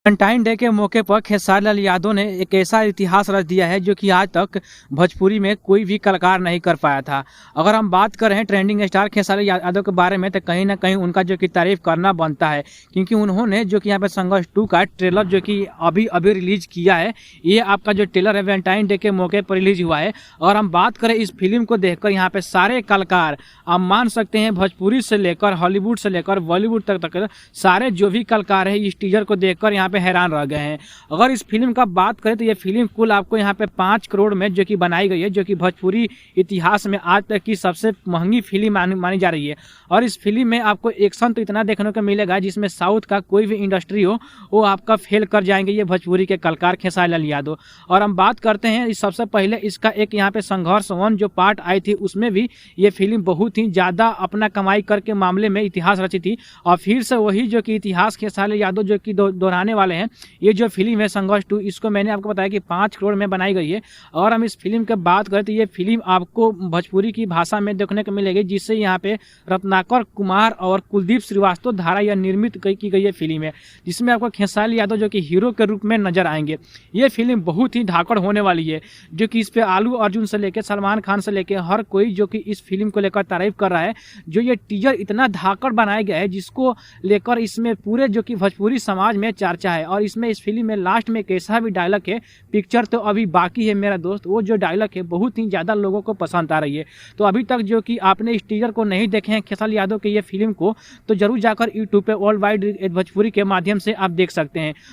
Valentine day के मौके पर खेसारी लाल यादव ने एक ऐसा इतिहास रच दिया है जो कि आज तक भोजपुरी में कोई भी कलाकार नहीं कर पाया था। अगर हम बात कर रहे हैं ट्रेंडिंग स्टार खेसारी यादव के बारे में, तो कहीं ना कहीं उनका जो कि तारीफ करना बनता है, क्योंकि उन्होंने जो कि यहाँ पे संघर्ष 2 का ट्रेलर जो कि अभी अभी रिलीज किया है। ये आपका जो ट्रेलर है वैलेंटाइन डे के मौके पर रिलीज हुआ है। और हम बात करें इस फिल्म को देखकर, यहाँ पे सारे कलाकार आप मान सकते हैं, भोजपुरी से लेकर हॉलीवुड से लेकर बॉलीवुड तक सारे जो भी कलाकार है इस टीजर को देखकर यहाँ पे हैरान रह गए हैं। अगर इस फिल्म का बात करें तो ये फिल्म कुल आपको यहाँ पे 5 करोड़ में जो कि बनाई गई है, जो कि भोजपुरी इतिहास में आज तक की सबसे महंगी फिल्म मानी जा रही है। और इस फिल्म में आपको एक्शन तो इतना देखने को मिलेगा जिसमें साउथ का कोई भी इंडस्ट्री हो वो आपका फेल कर जाएंगे ये भोजपुरी के कलाकार खेसारी लाल यादव। और हम बात करते हैं सबसे पहले इसका एक यहाँ पे संघर्ष 1 जो पार्ट आई थी, उसमें भी ये फिल्म बहुत ही ज़्यादा अपना कमाई करके मामले में इतिहास रची थी। और फिर से वही जो कि इतिहास खेसारी लाल यादव जो कि दोहराने वाले हैं। ये जो फिल्म है संघर्ष 2, इसको मैंने आपको बताया कि 5 करोड़ में बनाई गई है। और हम इस फिल्म की बात करें तो ये फिल्म आपको भोजपुरी की भाषा में देखने को मिलेगी, जिससे यहाँ पे रत्नाकर कुमार और कुलदीप श्रीवास्तव द्वारा यह निर्मित की गई ये फिल्म है, जिसमें आपको खेसारी लाल यादव जो कि हीरो के रूप में नजर आएंगे। ये फिल्म बहुत ही धाकड़ होने वाली है, जो कि इस पे आलू अर्जुन से लेकर सलमान खान से लेकर हर कोई जो कि इस फिल्म को लेकर तारीफ कर रहा है। जो ये टीजर इतना धाकड़ बनाया गया है, जिसको लेकर इसमें पूरे जो कि भोजपुरी समाज में चर्चा है। और इसमें इस फिल्म में लास्ट में एक ऐसा भी डायलॉग है, पिक्चर तो अभी बाकी है मेरा दोस्त, वो जो डायलॉग है बहुत ही ज़्यादा लोगों को पसंद आ रही है। तो अभी तक जो कि आपने इस टीजर को नहीं देखे हैं खेसारी यादव के ये फिल्म को, तो जरूर जाकर यूट्यूब पे वर्ल्ड वाइड भोजपुरी के माध्यम से आप देख सकते हैं।